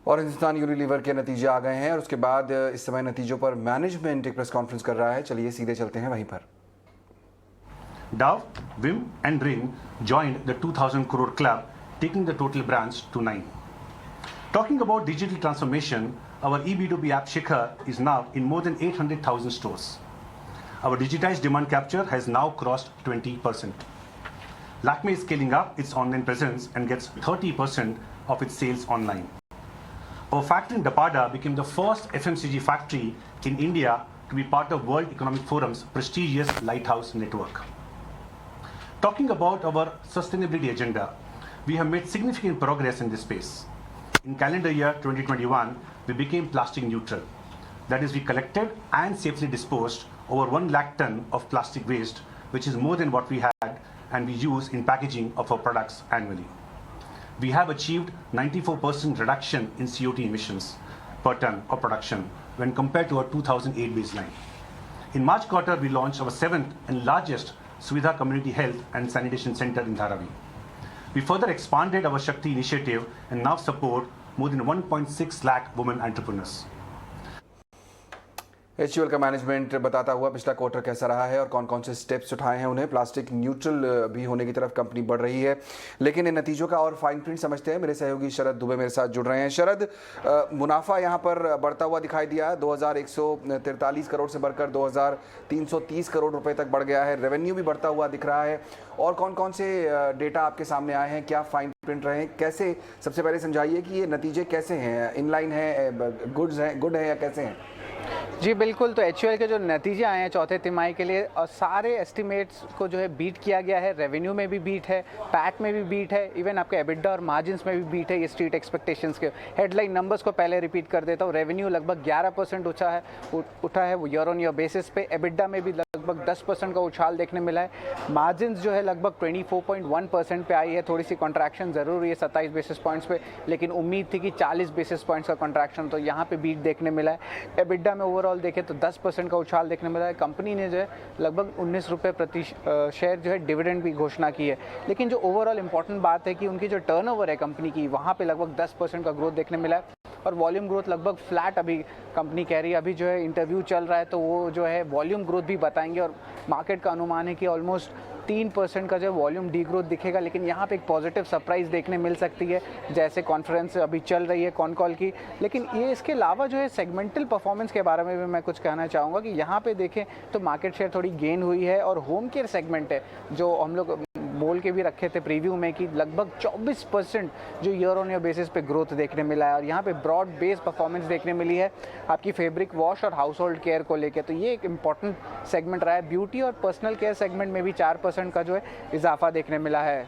और हिंदुस्तान यूनिलीवर के नतीजे आ गए हैं और उसके बाद इस समय नतीजों पर मैनेजमेंट एक प्रेस कॉन्फ्रेंस कर रहा है। चलिए सीधे चलते हैं वहीं पर। Dove, Vim and Ring joined the 2000 crore club, taking the total brands to 9. Talking about digital transformation, our eB2B app Shikhar is now in more than 800,000 stores. Our digitized demand capture has now crossed 20%. Lakme is scaling up its online presence and gets 30% of its sales online. Our factory in Dapada became the first FMCG factory in India to be part of World Economic Forum's prestigious Lighthouse Network. Talking about our sustainability agenda, we have made significant progress in this space. In calendar year 2021, we became plastic neutral. That is, we collected and safely disposed over 1 lakh ton of plastic waste, which is more than what we had and we use in packaging of our products annually. We have achieved 94% reduction in CO2 emissions per ton of production when compared to our 2008 baseline. In March quarter, we launched our 7th and largest Suvidha Community Health and Sanitation Center in Dharavi. We further expanded our Shakti initiative and now support more than 1.6 lakh women entrepreneurs. HUL का management बताता हुआ पिछला quarter कैसा रहा है और कौन कौन से स्टेप्स उठाए हैं उन्हें। प्लास्टिक न्यूट्रल भी होने की तरफ कंपनी बढ़ रही है, लेकिन इन नतीजों का और फाइन प्रिंट समझते हैं। मेरे सहयोगी शरद दुबे मेरे साथ जुड़ रहे हैं। शरद, मुनाफा यहाँ पर बढ़ता हुआ दिखाई दिया है, 2143 करोड़ से बढ़कर 2330 करोड़ रुपए तक बढ़ गया है। रेवेन्यू भी बढ़ता हुआ दिख रहा है। और कौन कौन से डेटा आपके सामने आए हैं, क्या फाइन प्रिंट रहे हैं, कैसे, सबसे पहले समझाइए कि ये नतीजे कैसे हैं, इनलाइन है, गुड है या कैसे हैं? जी बिल्कुल, तो HUL के जो नतीजे आए हैं चौथे तिमाही के लिए, और सारे एस्टिमेट्स को जो है बीट किया गया है। रेवेन्यू में भी बीट है, पैट में भी बीट है, इवन आपके एबिटा और मार्जिन्स में भी बीट है। ये स्ट्रीट एक्सपेक्टेशंस के हेडलाइन नंबर्स को पहले रिपीट कर देता हूँ। रेवेन्यू लगभग 11% उठा है वो ईयर ऑन ईयर बेसिस पे। एबिटा में भी लगभग 10% का उछाल देखने मिला है। मार्जिन्स जो है लगभग 24.1% पे आई है। थोड़ी सी कॉन्ट्रैक्शन ज़रूर हुई है 27 बेसिस पॉइंट्स पे, लेकिन उम्मीद थी कि 40 बेसिस पॉइंट्स का कॉन्ट्रैक्शन, तो यहाँ पे बीट देखने मिला है। एबिटा में ओवरऑल देखें तो 10% का उछाल देखने मिला है। कंपनी ने जो है लगभग 19 रुपये प्रति शेयर जो है डिविडेंड भी घोषणा की है। लेकिन जो ओवरऑल इंपॉर्टेंट बात है कि उनकी जो टर्नओवर है कंपनी की, वहाँ पे लगभग 10% का ग्रोथ देखने मिला है। और वॉल्यूम ग्रोथ लगभग फ्लैट अभी कंपनी कह रही है। अभी जो है इंटरव्यू चल रहा है, तो वो जो है वॉल्यूम ग्रोथ भी बताएंगे। और मार्केट का अनुमान है कि ऑलमोस्ट 3% का जो वॉल्यूम डी ग्रोथ दिखेगा। लेकिन यहाँ पे एक पॉजिटिव सरप्राइज देखने मिल सकती है, जैसे कॉन्फ्रेंस अभी चल रही है कॉन कॉल की। लेकिन ये इसके अलावा जो है सेगमेंटल परफॉर्मेंस के बारे में भी मैं कुछ कहना चाहूँगा कि यहाँ पे देखें तो मार्केट शेयर थोड़ी गेन हुई है। और होम केयर सेगमेंट है, जो हम लोग बोल के भी रखे थे प्रीव्यू में कि लगभग 24% जो ईयर ऑन ईयर बेसिस पे ग्रोथ देखने मिला है। और यहाँ पे ब्रॉड बेस परफॉर्मेंस देखने मिली है आपकी फैब्रिक वॉश और हाउस होल्ड केयर को लेकर। तो ये एक इंपॉर्टेंट सेगमेंट रहा है। ब्यूटी और पर्सनल केयर सेगमेंट में भी 4% का जो है इजाफा देखने मिला है।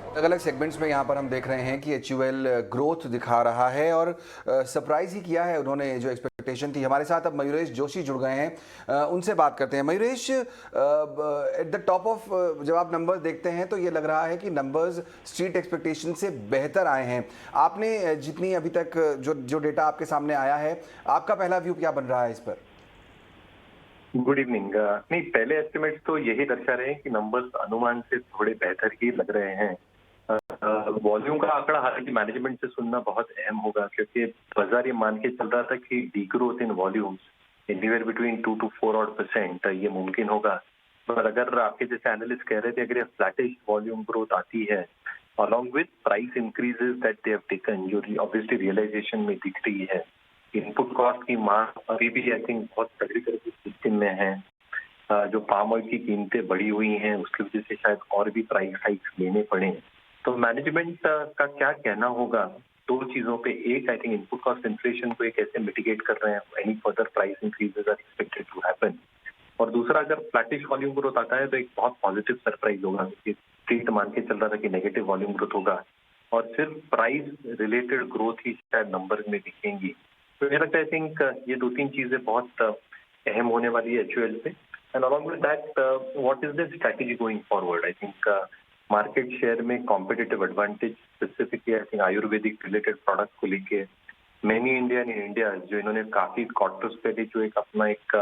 अलग अलग सेगमेंट्स में यहाँ पर हम देख रहे हैं कि HUL ग्रोथ दिखा रहा है और सरप्राइज ही किया है उन्होंने जो एक्सपेक्टेशन थी। हमारे साथ अब मयूरेश जोशी जुड़ गए हैं, उनसे बात करते हैं। Mayuresh, at the top of जब आप नंबर्स देखते हैं तो ये लग रहा है कि नंबर्स स्ट्रीट एक्सपेक्टेशन से बेहतर आए हैं। आपने जितनी अभी तक जो डेटा आपके सामने आया है, आपका पहला व्यू क्या बन रहा है इस पर? Good evening. नहीं, पहले एस्टिमेट्स तो यही दर्शा रहे हैं कि नंबर्स अनुमान से थोड़े बेहतर ही लग रहे हैं। वॉल्यूम का आंकड़ा हालांकि मैनेजमेंट से सुनना बहुत अहम होगा, क्योंकि बाजार ये मान के चल रहा था कि D growth in volumes anywhere between 2 to 4% ये मुमकिन होगा। पर अगर आपके जैसे एनालिस्ट कह रहे थे अगर ये फ्लैटिश वॉल्यूम ग्रोथ आती है along with price increases that they have taken, जो ऑब्वियसली रियलाइजेशन में दिख रही है। इनपुट कॉस्ट की मांग अभी भी आई थिंक बहुत तगड़ी तरह से सिस्टम में है। जो पाम ऑयल की कीमतें बढ़ी हुई हैं उसकी वजह से शायद और भी प्राइस हाइक्स लेने पड़े। तो मैनेजमेंट का क्या कहना होगा दो चीजों पे? एक, I think input cost inflation को एक ऐसे मिटिगेट कर रहे हैं, any further price increases are expected to happen. और दूसरा, अगर फ्लैटिश वॉल्यूम ग्रोथ आता है तो एक बहुत पॉजिटिव सरप्राइज होगा, क्योंकि स्ट्रीट मान के चल रहा था कि नेगेटिव वॉल्यूम ग्रोथ होगा और सिर्फ प्राइस रिलेटेड ग्रोथ ही शायद नंबर्स में दिखेंगी। तो मेरा लगता है आई थिंक ये दो तीन चीजें बहुत अहम होने वाली है HUL पे। And along with that, what is the strategy going forward? I think market share में competitive advantage specifically I think ayurvedic related product को लेके मैनी इंडियन इन इंडिया, जो इन्होंने काफी क्वार्टर्स पहले जो एक अपना एक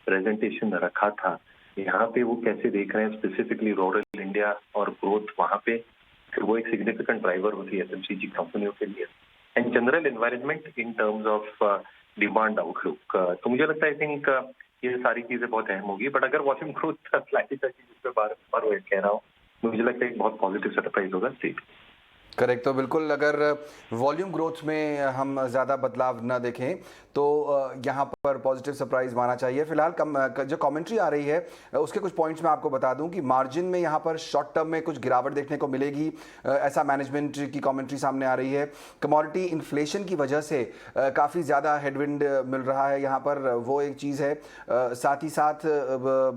प्रेजेंटेशन रखा था, यहाँ पे वो कैसे देख रहे हैं स्पेसिफिकली रूरल इंडिया और ग्रोथ वहाँ पे, फिर वो एक सिग्निफिकेंट ड्राइवर होती है FMCG कंपनियों के लिए। and general environment in terms of demand outlook. तो मुझे लगता है आई थिंक ये सारी चीजें बहुत अहम होगी, बट अगर वॉल्यूम ग्रोथ फ्लैटिश जिस पे बार बार कह रहा हूँ, मुझे लगता है एक बहुत पॉजिटिव सरप्राइज होगा स्टेट। करेक्ट। तो बिल्कुल अगर वॉल्यूम ग्रोथ में हम ज़्यादा बदलाव न देखें तो यहाँ पर पॉजिटिव सरप्राइज माना चाहिए। फिलहाल जो कमेंट्री आ रही है उसके कुछ पॉइंट्स मैं आपको बता दूं कि मार्जिन में यहाँ पर शॉर्ट टर्म में कुछ गिरावट देखने को मिलेगी, ऐसा मैनेजमेंट की कमेंट्री सामने आ रही है। कमोडिटी इन्फ्लेशन की वजह से काफ़ी ज़्यादा हेडविंड मिल रहा है यहाँ पर, वो एक चीज़ है। साथ ही साथ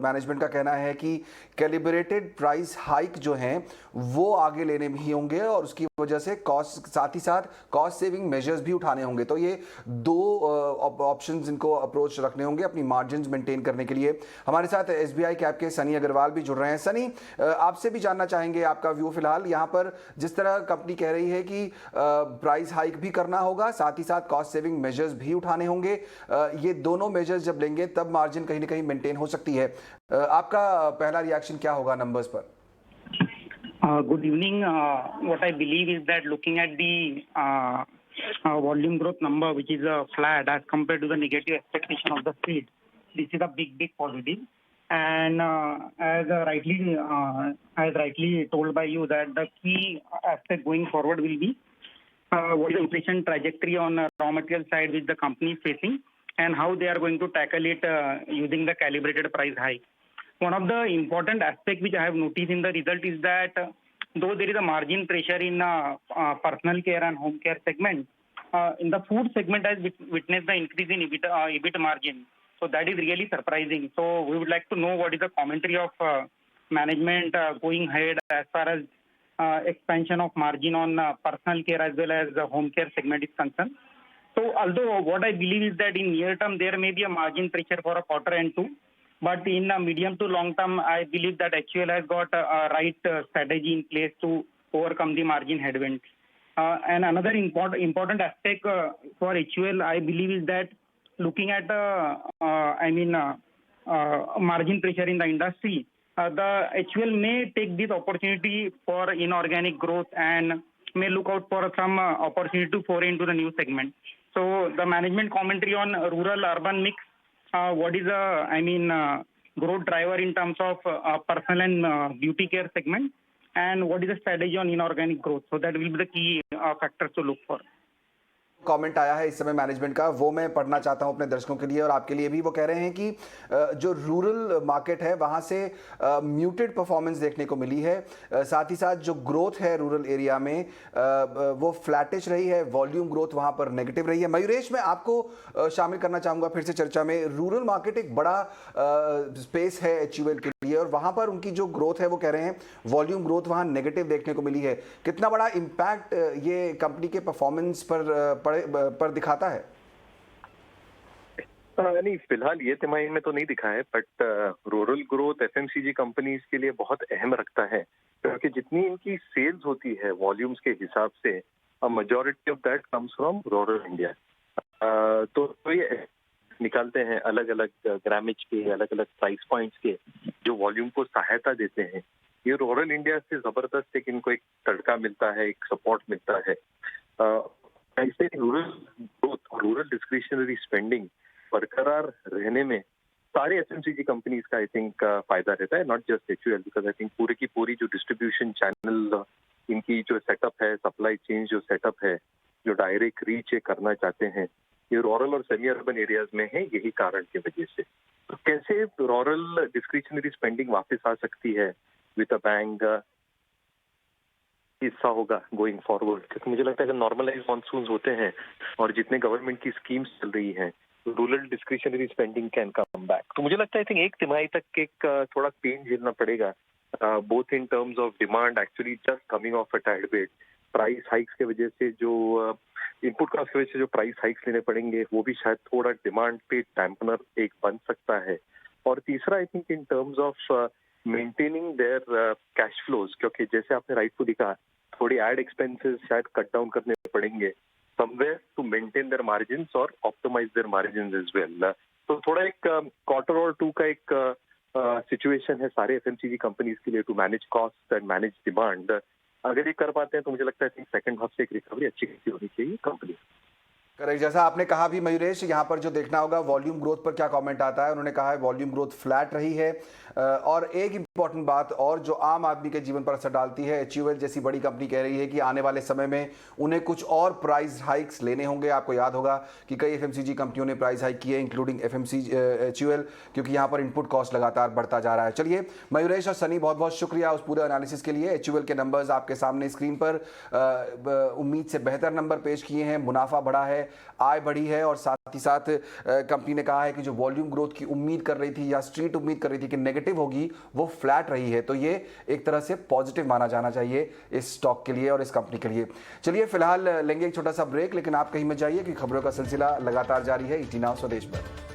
मैनेजमेंट का कहना है कि कैलिब्रेटेड प्राइस हाइक जो हैं वो आगे लेने भी होंगे और उसकी वजह से कॉस्ट, साथ ही साथ कॉस्ट सेविंग मेजर्स भी उठाने होंगे। तो ये दो ऑप्शंस इनको अप्रोच रखने होंगे अपनी मार्जिन्स मेंटेन करने के लिए। हमारे साथ एसबीआई कैप के सनी अग्रवाल भी जुड़ रहे हैं। सनी, आपसे भी जानना चाहेंगे आपका व्यू फिलहाल यहाँ पर, जिस तरह कंपनी कह रही है कि प्राइस हाइक भी करना होगा, साथ ही साथ कॉस्ट सेविंग मेजर्स भी उठाने होंगे। ये दोनों मेजर्स जब लेंगे तब मार्जिन कहीं ना कहीं मेंटेन हो सकती है। आपका पहला रिएक्शन क्या होगा नंबर्स पर? Good evening. What I believe is that looking at the volume growth number, which is flat as compared to the negative expectation of the street, this is a big positive. And as rightly told by you, that the key aspect going forward will be what is the inflation trajectory on raw material side which the company is facing, and how they are going to tackle it using the calibrated price hike. One of the important aspects which I have noticed in the result is that though there is a margin pressure in personal care and home care segment, in the food segment has witnessed the increase in EBIT margin. So that is really surprising. So we would like to know what is the commentary of management going ahead as far as expansion of margin on personal care as well as the home care segment is concerned. So although what I believe is that in near term there may be a margin pressure for a quarter and two, but in the medium to long term, I believe that HUL has got a right strategy in place to overcome the margin headwinds. And another important aspect for HUL, I believe, is that looking at margin pressure in the industry, the HUL may take this opportunity for inorganic growth and may look out for some opportunity to foray into the new segment. So the management commentary on rural-urban mix, what is growth driver in terms of personal and beauty care segment, and what is the strategy on inorganic growth? So that will be the key factors to look for. Comment आया है इस समय management का, वो मैं पढ़ना चाहता हूं अपने दर्शकों के लिए और आपके लिए भी। वो कह रहे हैं कि जो रूरल मार्केट है वहां से म्यूटेड परफॉर्मेंस देखने को मिली है, साथ ही साथ जो ग्रोथ है रूरल एरिया में वो फ्लैटिश रही है, वॉल्यूम ग्रोथ वहां पर नेगेटिव रही है। मयूरेश, मैं आपको शामिल करना चाहूंगा फिर से चर्चा में। रूरल मार्केट एक बड़ा स्पेस है HUL के लिए और वहां पर उनकी जो ग्रोथ है वो कह रहे हैं वॉल्यूम ग्रोथ वहां नेगेटिव देखने को मिली है। कितना बड़ा इम्पैक्ट ये कंपनी के परफॉर्मेंस पर दिखाता है? नहीं, फिलहाल ये तिमाही में तो नहीं दिखा है, but rural growth FMCG companies के लिए बहुत अहम रखता है, क्योंकि जितनी इनकी सेल्स होती है वॉल्यूम्स के हिसाब से, majority of that comes from rural India. तो ये निकालते हैं अलग अलग ग्रामेज के, अलग अलग प्राइस पॉइंट्स के, जो वॉल्यूम को सहायता देते हैं। ये रूरल इंडिया से जबरदस्त इनको एक तड़का मिलता है, एक सपोर्ट मिलता है। ऐसे rural growth, rural discretionary spending बरकरार रहने में सारे FMCG कंपनीज का आई थिंक फायदा रहता है, not just HUL, because I think पूरी की पूरी जो डिस्ट्रीब्यूशन चैनल इनकी जो सेटअप है, सप्लाई चेन जो सेटअप है, जो डायरेक्ट रीच करना चाहते हैं, ये रूरल और सेमी अर्बन एरियाज में है, यही कारण की वजह से। तो कैसे रूरल डिस्क्रिशनरी स्पेंडिंग वापस आ सकती है विद अ बैंग हिस्सा होगा गोइंग फॉरवर्ड, क्योंकि मुझे लगता है कि नॉर्मलाइज मॉनसून होते हैं और जितने गवर्नमेंट की स्कीम्स चल रही हैं, rural discretionary spending can come back. तो मुझे लगता है आई थिंक एक तिमाही तक एक थोड़ा पेन झेलना पड़ेगा, both in terms of demand actually just coming off a tide wait, price hikes की वजह से जो इनपुट कॉस्ट की वजह से जो प्राइस हाइक्स लेने पड़ेंगे, वो भी शायद थोड़ा डिमांड पे डैम्पनर एक बन सकता है। और तीसरा I think in terms of maintaining their cash flows, क्योंकि जैसे आपने राइटफुली कहा, थोड़ी एड एक्सपेंसेस शायद कट डाउन करने पड़ेंगे somewhere to maintain their margins और optimise their margins as well. तो थोड़ा एक क्वार्टर और टू का एक सिचुएशन है सारे FMCG कंपनीज के लिए to manage cost and manage demand. अगर ये कर पाते हैं तो मुझे लगता है सेकंड हाफ से एक रिकवरी अच्छी खासी होनी चाहिए कंपनी। करेक्ट, जैसा आपने कहा भी मयूरेश, यहाँ पर जो देखना होगा वॉल्यूम ग्रोथ पर क्या कमेंट आता है। उन्होंने कहा है वॉल्यूम ग्रोथ फ्लैट रही है, और एक इंपॉर्टेंट बात और जो आम आदमी के जीवन पर असर डालती है, HUL जैसी बड़ी कंपनी कह रही है कि आने वाले समय में उन्हें कुछ और प्राइस हाइक्स लेने होंगे। आपको याद होगा कि कई FMCG कंपनियों ने प्राइस हाइक किए, इंक्लूडिंग HUL, क्योंकि यहाँ पर इनपुट कॉस्ट लगातार बढ़ता जा रहा है। चलिए मयूरेश और सनी, बहुत बहुत शुक्रिया उस पूरे एनालिसिस के लिए। HUL के नंबर्स आपके सामने स्क्रीन पर उम्मीद से बेहतर नंबर पेश किए हैं, मुनाफा बढ़ा है, आय बढ़ी है, और साथ ही साथ कंपनी ने कहा है कि जो वॉल्यूम ग्रोथ की उम्मीद कर रही थी या स्ट्रीट उम्मीद कर रही थी कि नेगेटिव होगी, वो फ्लैट रही है। तो ये एक तरह से पॉजिटिव माना जाना चाहिए इस स्टॉक के लिए और इस कंपनी के लिए। चलिए फिलहाल लेंगे एक छोटा सा ब्रेक, लेकिन आप कहीं मत जाइए कि खबरों का सिलसिला लगातार जारी है ET Now स्वदेश पर।